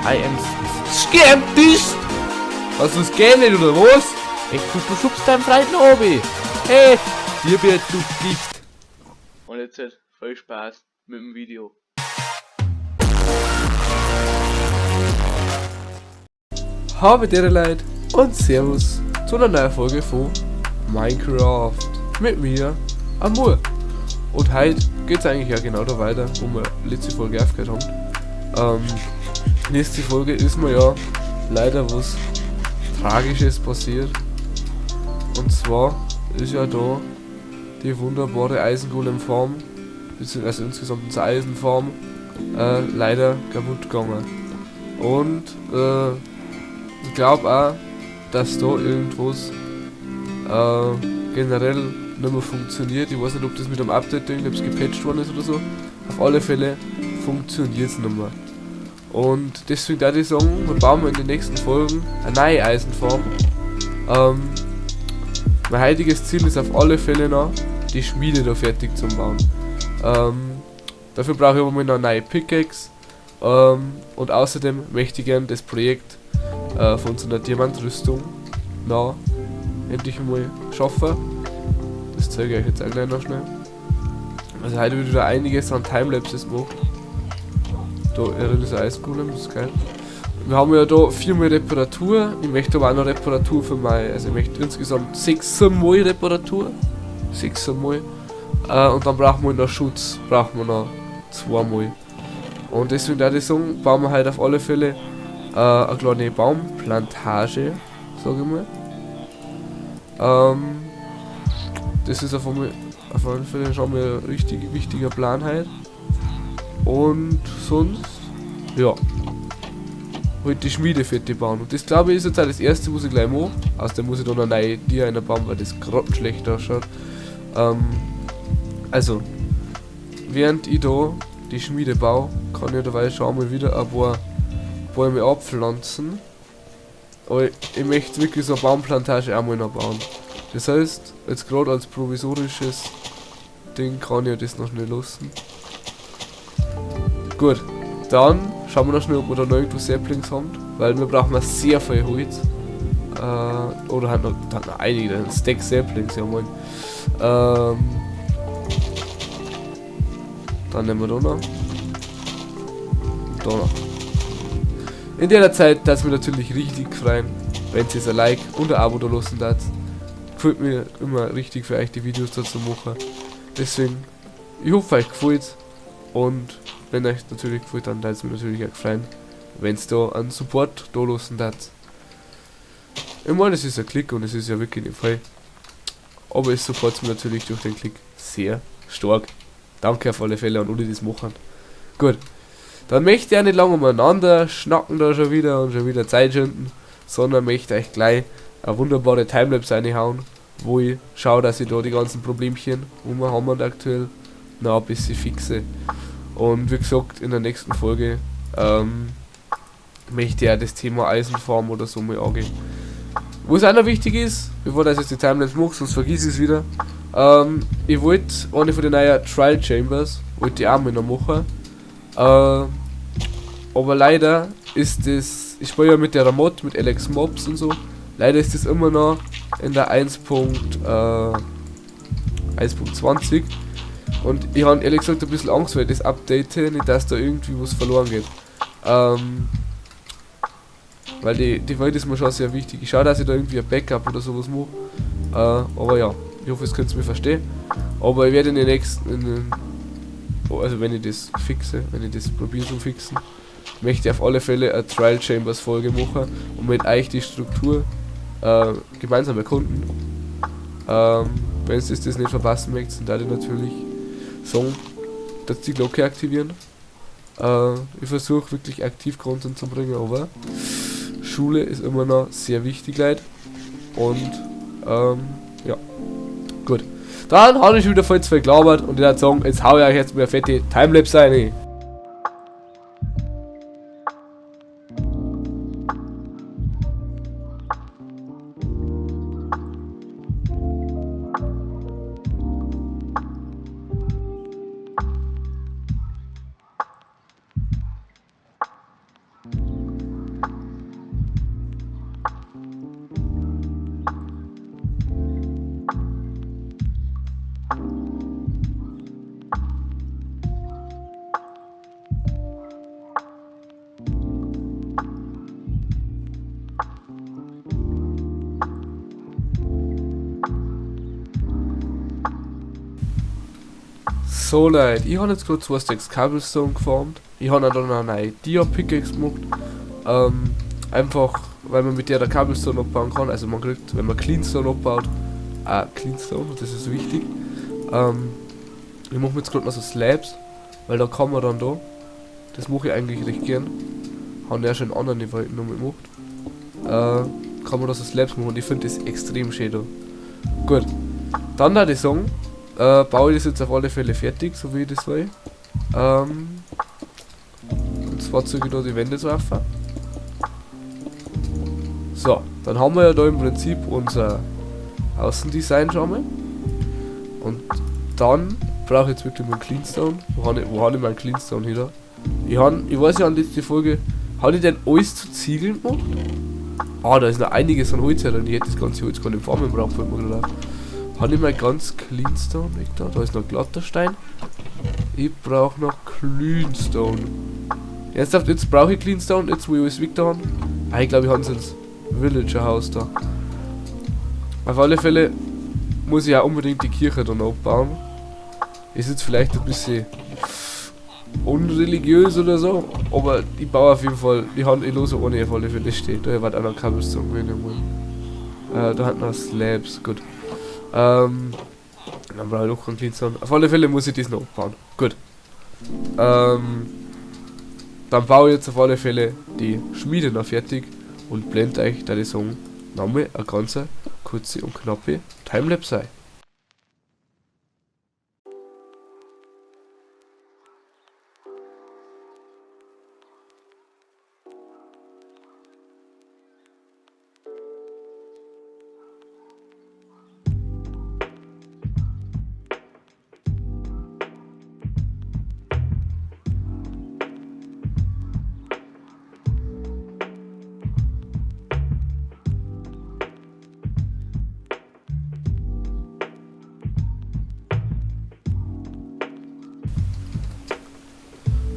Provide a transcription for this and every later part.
I am Scientist! Hast du's gehen nicht, oder was? Echt, du schubst deinen Freund nach oben. Hey, dir wird du Gift. Und jetzt halt viel Spaß mit dem Video. Habe dir Leid und Servus zu einer neuen Folge von Minecraft mit mir, Amur. Und heute geht's eigentlich ja genau da weiter, wo wir letzte Folge aufgehört haben. Nächste Folge ist mir ja leider was Tragisches passiert. Und zwar ist ja da die wunderbare Eisengolem-Farm, beziehungsweise insgesamt unsere Eisenfarm, leider kaputt gegangen. Und ich glaube auch, dass da irgendwas generell nicht mehr funktioniert. Ich weiß nicht, ob das mit einem Update ob es gepatcht worden ist oder so. Auf alle Fälle funktioniert es nicht mehr. Und deswegen würde ich sagen, wir bauen in den nächsten Folgen eine neue Eisenfarm. Mein heutiges Ziel ist auf alle Fälle noch, die Schmiede da fertig zu bauen. Dafür brauche ich aber mal noch eine neue Pickaxe. Und außerdem möchte ich gerne das Projekt von unserer Diamantrüstung noch endlich mal schaffen. Das zeige ich euch jetzt auch gleich noch schnell. Also heute wird wieder einiges an Timelapses machen. Da ist ein Eisengolem, das ist geil. Wir haben ja da 4-mal Reparatur. Ich möchte aber auch noch Reparatur für meine. Also ich möchte insgesamt 6-mal Reparatur. 6-mal. Und dann brauchen wir noch Schutz. Brauchen wir noch 2-mal. Und deswegen würde ich sagen, bauen wir halt auf alle Fälle eine kleine Baumplantage, sage ich mal. Das ist auf alle Fälle schon mal ein richtig wichtiger Plan halt. Und sonst, ja, halt die Schmiede fertig bauen. Und das glaube ich ist jetzt auch das erste, was ich gleich mache. Außerdem muss ich dann eine neue Tier reinbauen, weil das grottenschlecht ausschaut. Also, während ich da die Schmiede baue, kann ich dabei schon mal wieder ein paar Bäume abpflanzen. Aber ich möchte wirklich so eine Baumplantage auch mal noch bauen. Das heißt, jetzt gerade als provisorisches Ding kann ich das noch schnell lassen. Gut, dann schauen wir noch schnell, ob wir da noch irgendwo Saplings haben, weil wir brauchen sehr viel Holz. Oder halt noch einige, ein Stack Saplings, ja moin. Dann nehmen wir da noch. Da noch. In der Zeit darf es mir natürlich richtig freuen, wenn ihr ein Like und ein Abo da lassen darf. Gefällt mir immer richtig für euch die Videos dazu machen. Deswegen, ich hoffe euch gefällt. Und wenn euch natürlich gefällt, dann darf es mir natürlich auch gefallen, wenn es da einen Support da lassen darf. Ich meine, es ist ein Klick und es ist ja wirklich nicht viel. Aber es supportet mir natürlich durch den Klick sehr stark. Danke auf alle Fälle an alle, die das machen. Gut, dann möchte ich auch nicht lange umeinander schnacken da schon wieder Zeit schinden, sondern möchte euch gleich eine wunderbare Timelapse reinhauen, wo ich schaue, dass ich da die ganzen Problemchen, wo wir haben aktuell, noch ein bisschen fixe. Und wie gesagt, in der nächsten Folge möchte ich auch das Thema Eisenfarm oder so mal angehen. Was auch noch wichtig ist, bevor ich jetzt die Timelapse mache, sonst vergiss ich es wieder. Ich wollte eine von den neuen Trial Chambers, wollte ich auch mal noch machen. Aber leider ist das, ich spiele ja mit der Mod, mit Alex Mobs und so, leider ist das immer noch in der 1.20 und ich habe ehrlich gesagt ein bisschen Angst, weil das Update nicht, dass da irgendwie was verloren geht. Weil die Welt ist mir schon sehr wichtig. Ich schaue, dass ich da irgendwie ein Backup oder sowas mache. Aber ja, ich hoffe, es könnt ihr mir verstehen. Aber ich werde in den nächsten, also wenn ich das fixe, wenn ich das probiere zu fixen, möchte ich auf alle Fälle eine Trial Chambers Folge machen und mit euch die Struktur gemeinsam erkunden. Wenn ihr das nicht verpassen möchtet, dann werde ich natürlich sagen, dass die Glocke aktivieren. Ich versuche wirklich aktiv Content zu bringen, aber Schule ist immer noch sehr wichtig, Leute. Und ja, gut. Dann habe ich wieder voll zu viel gelabert und ich würde sagen, jetzt hau ich euch jetzt mal eine fette Timelapse rein. So Leute, ich habe jetzt gerade 2 Stacks Cobblestone geformt. Ich habe dann eine neue Dia-Pickaxe gemacht. Einfach, weil man mit der Cobblestone abbauen kann. Also man kriegt, wenn man Cleanstone abbaut, Cleanstone, das ist wichtig. Ich mache mir jetzt gerade noch so Slabs, weil da kann man dann da. Das mache ich eigentlich recht gern. Haben ja schon in anderen Eventen noch gemacht. Kann man da so Slabs machen und ich finde das extrem schön da. Gut. Dann da die Song. Baue ich das jetzt auf alle Fälle fertig, so wie ich das will. Und zwar ziehe ich da die Wände drauf. So, dann haben wir ja da im Prinzip unser Außendesign schon mal. Und dann brauche ich jetzt wirklich mal Cleanstone. Wo habe ich meinen Cleanstone wieder? Ich weiß ja an letzte Folge, habe ich denn alles zu Ziegeln gemacht? Da ist noch einiges an Holz drin. Ich hätte das ganze Holz gar nicht farmen braucht, fällt mir gerade auf. Habe ich mal ganz Cleanstone weg da? Da ist noch glatter Stein. Ich brauche noch Cleanstone. Ernsthaft, jetzt brauche ich Cleanstone, jetzt wo ich alles weg da habe. Ich glaube, ich habe es ins Villager-Haus da. Auf alle Fälle muss ich auch unbedingt die Kirche dann abbauen. Ist jetzt vielleicht ein bisschen unreligiös oder so, aber ich baue auf jeden Fall, ich lose ohne auf alle Fälle steht. Da wird auch noch Cobblestone gewesen. Da hat noch Slabs, gut. Dann brauche ich noch keinen Cleanstone. Auf alle Fälle muss ich das noch abbauen. Gut. Dann baue ich jetzt auf alle Fälle die Schmiede noch fertig und blende euch, da die Song nochmal eine ganz kurze und knappe Timelapse ein.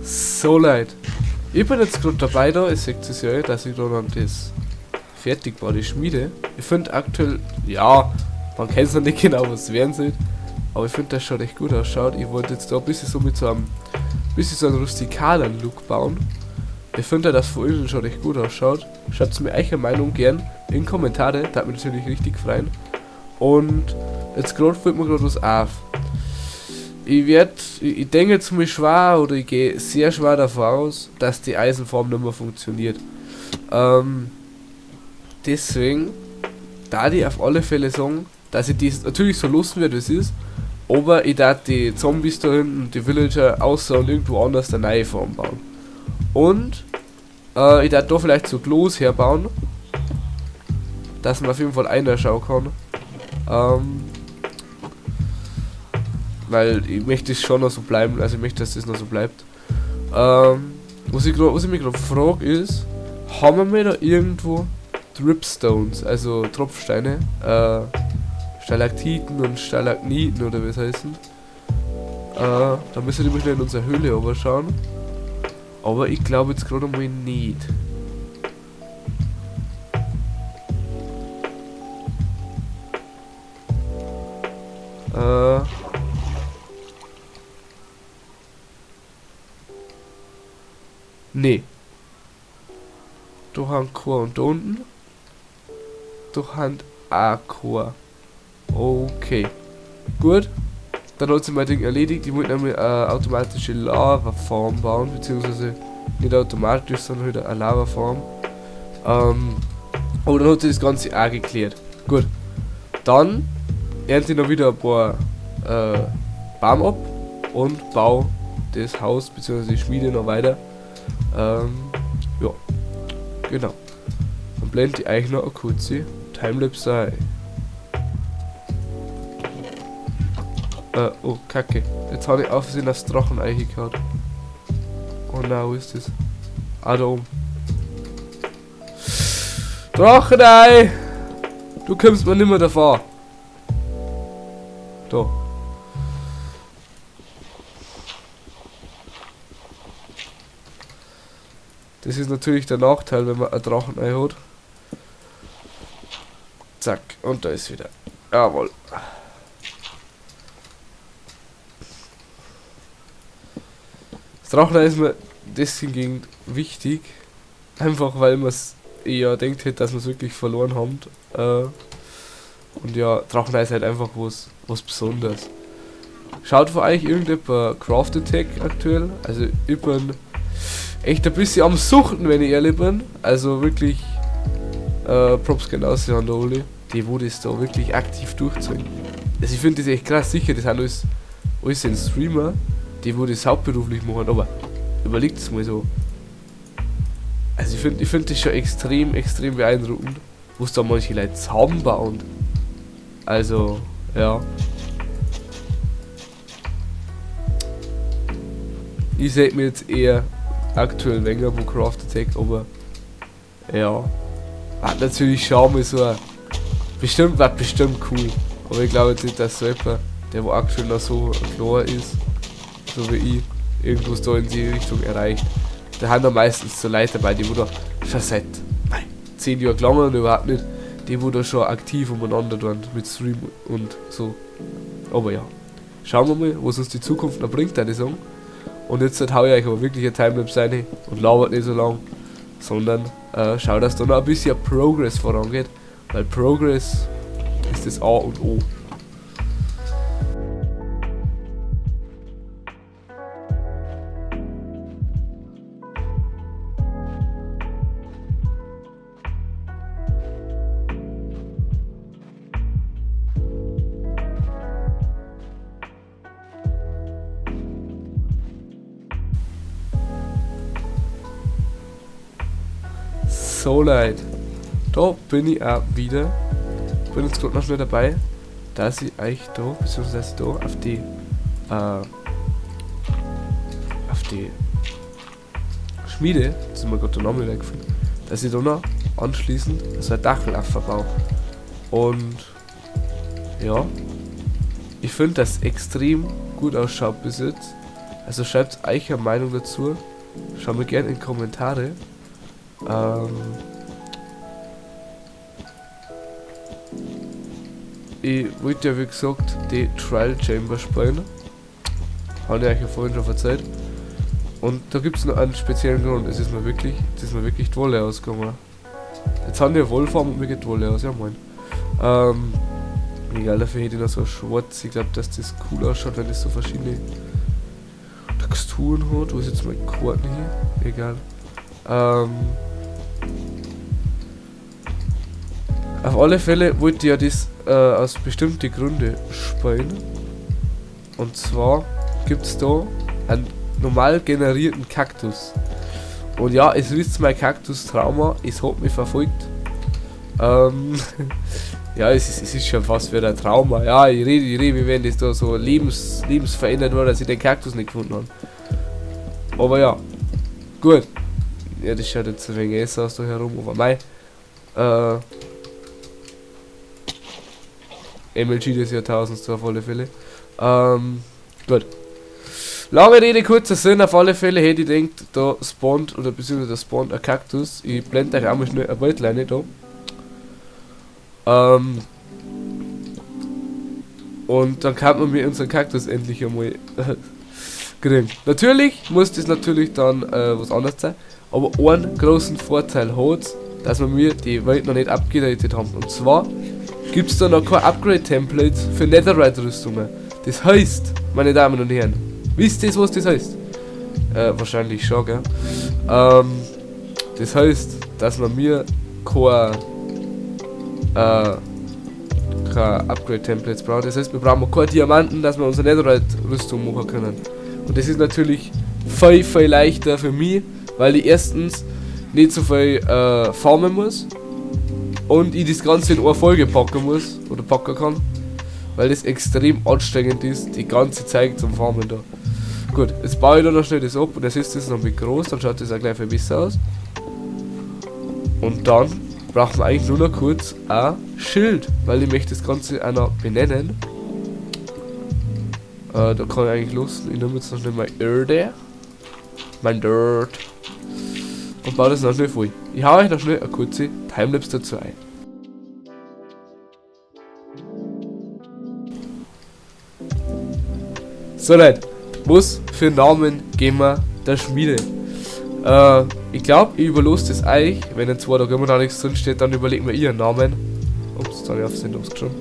So Leute, ich bin jetzt gerade dabei da, ihr seht es ja, dass ich da dann das fertig war, die Schmiede. Ich finde aktuell, ja, man kennt es noch nicht genau, was es werden soll, aber ich finde, das schaut echt gut ausschaut. Ich wollte jetzt da ein bisschen so mit so einem rustikalen Look bauen. Ich finde, dass von innen schaut echt gut ausschaut. Schreibt mir eure Meinung gern in die Kommentare, da hat mich natürlich richtig freuen. Und jetzt gerade fällt mir gerade was auf. Ich denke jetzt mal schwer oder ich gehe sehr schwer davon aus, dass die Eisenform nicht mehr funktioniert. Deswegen da ich auf alle Fälle sagen, dass ich das natürlich so lassen werde, wie es ist, aber ich darf die Zombies da hinten, die Villager, außer und irgendwo anders eine neue Form bauen. Und ich darf da vielleicht so Klos herbauen, dass man auf jeden Fall einer schauen kann. Weil ich möchte es schon noch so bleiben, also ich möchte, dass das noch so bleibt. Was ich mich gerade frage ist, haben wir da irgendwo Dripstones, also Tropfsteine, Stalaktiten und Stalagniten oder wie es heißen. Da müssen wir schnell in unsere Höhle aber schauen. Aber ich glaube jetzt gerade mal nicht. Nee. Da haben Chor und da unten. Da haben auch Chor. Okay. Gut. Dann hat sich mein Ding erledigt. Ich wollte nämlich eine automatische Lava-Farm bauen. Beziehungsweise nicht automatisch, sondern wieder eine Lava-Farm. Aber dann hat sich das Ganze auch geklärt. Gut. Dann ernte ich noch wieder ein paar Baum ab und baue das Haus bzw. die Schmiede noch weiter. Ja, genau. Dann blende ich eigentlich noch eine kurze Timelapse ein. Oh, Kacke. Jetzt habe ich auf Versehen das Drachenei gehauen. Oh nein, wo ist das? Da oben. Drachenei! Du kommst mir nicht mehr davor. Da. Das ist natürlich der Nachteil, wenn man ein Drachenei hat. Zack, und da ist wieder. Jawohl. Drachenei ist mir das hingegen wichtig, einfach weil man es eher denkt hätte, dass wir es wirklich verloren haben. Und ja, Drachenei ist halt einfach was Besonderes. Schaut für euch irgendjemand Craft Attack aktuell? Also ich bin echt ein bisschen am Suchten, wenn ich ehrlich bin. Also wirklich Props gehen aus an der Oli, die wo das da wirklich aktiv durchziehen. Also ich finde das echt krass, sicher, das sind alles sind Streamer, die wo das hauptberuflich machen, aber überlegt es mal so. Also ich find das schon extrem beeindruckend, wo es da manche Leute zusammenbauen. Also, ja. Ich sehe mir jetzt eher aktuell weniger wo Craft Attack, aber ja. Hat natürlich schon mal so ein, wird bestimmt cool. Aber ich glaube jetzt nicht, dass so jemand, der wo aktuell noch so klar ist, so wie ich, irgendwas da in die Richtung erreicht. Da haben da meistens so Leute dabei, die wo da schon seit 10 Jahren gelangen und überhaupt nicht, die wo da schon aktiv umeinander tun mit Stream und so. Aber ja, schauen wir mal, was uns die Zukunft noch bringt, würde ich sagen. Und jetzt hau ich euch aber wirklich eine Timelapse rein und labert nicht so lang, sondern schaut, dass da noch ein bisschen Progress vorangeht, weil Progress ist das A und O. So Leute, da bin ich auch wieder. Bin jetzt gerade noch schnell dabei, dass ich euch da, beziehungsweise da auf die Schmiede, jetzt ist mir gerade der Name weggefallen, dass ich da noch anschließend so ein Dachel aufbaue. Und ja, ich finde das extrem gut ausschaut bis jetzt. Also schreibt euch eine Meinung dazu. Schaut mir gerne in die Kommentare. Ich wollte ja wie gesagt die Trial Chamber spielen. Habe ich euch ja vorhin schon erzählt. Und da gibt es noch einen speziellen Grund. Das ist mir wirklich die Wolle ausgegangen. Jetzt haben die ja Wollfarben und mir geht die Wolle aus, ja moin. Egal, dafür hätte ich noch so ein Schwarz. Ich glaube, dass das cool ausschaut, wenn das so verschiedene Texturen hat. Wo ist jetzt meine Karten hier? Egal. Auf alle Fälle wollte ich ja das aus bestimmten Gründen spielen. Und zwar gibt es da einen normal generierten Kaktus. Und ja, es ist mein Kaktus-Trauma, es hat mich verfolgt. Ja, es ist schon fast wieder ein Trauma. Ja, ich rede, wie wenn das da so lebensverändert war, dass ich den Kaktus nicht gefunden habe. Aber ja, gut. Ja, das schaut jetzt ein wenig besser aus da herum, aber mei. MLG des Jahrtausends auf alle Fälle. Gut. Lange Rede, kurzer Sinn, auf alle Fälle hätte ich gedacht, da spawnt, oder beziehungsweise da spawnt ein Kaktus. Ich blende euch einmal schnell eine Waldleine da. Und dann kann man mir unseren Kaktus endlich einmal kriegen. Natürlich muss das natürlich dann was anderes sein, aber einen großen Vorteil hat, dass wir mir die Welt noch nicht abgedatet haben. Und zwar gibt es da noch kein Upgrade-Template für Netherite-Rüstungen. Das heißt, meine Damen und Herren, wisst ihr, was das heißt? Wahrscheinlich schon, gell? Das heißt, dass man mir kein Upgrade-Templates braucht. Das heißt, wir brauchen keine Diamanten, dass wir unsere Netherite-Rüstung machen können. Und das ist natürlich viel leichter für mich, weil ich erstens nicht so viel farmen muss und ich das Ganze in eine Folge packen muss oder packen kann, weil das extrem anstrengend ist, die ganze Zeit zum Farmen da. Gut, jetzt baue ich da noch schnell das ab und das ist das noch mit groß, dann schaut das auch gleich viel besser aus. Und dann brauchen wir eigentlich nur noch kurz ein Schild, weil ich möchte das Ganze auch noch benennen. Da kann ich eigentlich los. Ich nehme jetzt noch schnell mein Erde. Mein Dirt. Und baue das noch schnell voll. Ich hau euch noch schnell eine kurze Timelapse dazu ein. So Leute, was für Namen geben wir der Schmiede. Ich glaube, ich überlasse das euch. Wenn in 2 Tagen immer noch nichts drin steht, dann überlegen wir ihren Namen. Ups, jetzt habe ich auf Sendung geschrieben.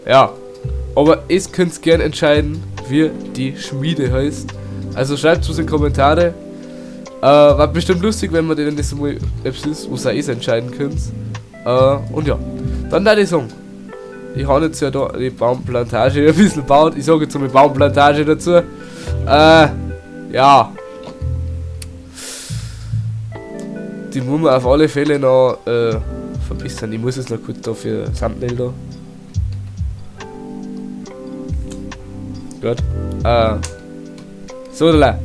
Ja. Aber ihr könnt gerne entscheiden, wie die Schmiede heißt. Also schreibt es in die Kommentare. War bestimmt lustig, wenn wir denn das mal etwas ist, wo ihr entscheiden könnt. Und ja. Dann da die Song. Ich habe jetzt ja da die Baumplantage ein bisschen gebaut. Ich sage jetzt mal Baumplantage dazu. Ja. Die muss man auf alle Fälle noch verbessern. Ich muss jetzt noch kurz da für Thumbnail da. Gut. So, da.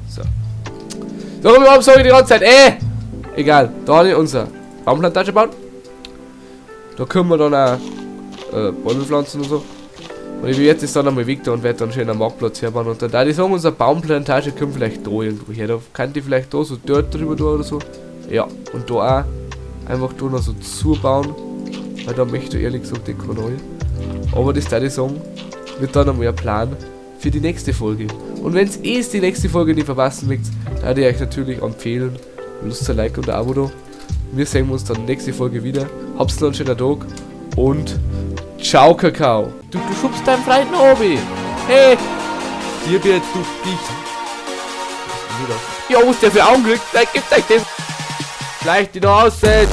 So. So, warum sage ich die ganze Zeit? Egal. Da habe ich unsere Baumplantage gebaut. Da können wir dann auch Bäume pflanzen und so. Und ich werde jetzt dann einmal weg da und werde dann schön einen Marktplatz herbauen. Und dann da die sagen, unsere Baumplantage kommt vielleicht da irgendwo her. Da kann die vielleicht da so dort drüber da oder so. Ja, und da auch einfach da noch so zubauen. Weil da möchte ich ehrlich gesagt den Kanal. Aber das da die sagen, wird dann einmal ein Plan für die nächste Folge. Und wenn ihr die nächste Folge nicht verpassen mögt, da würde ich euch natürlich empfehlen, Lust ein Like und ein Abo da. Wir sehen uns dann nächste Folge wieder. Habt's noch einen schönen Tag und ciao, Kakao. Du schubst deinen Freund obi. Hey, dir wird du dich. Ja, was der für Augenblick? Gib euch den. Gleich die noch aussetzt.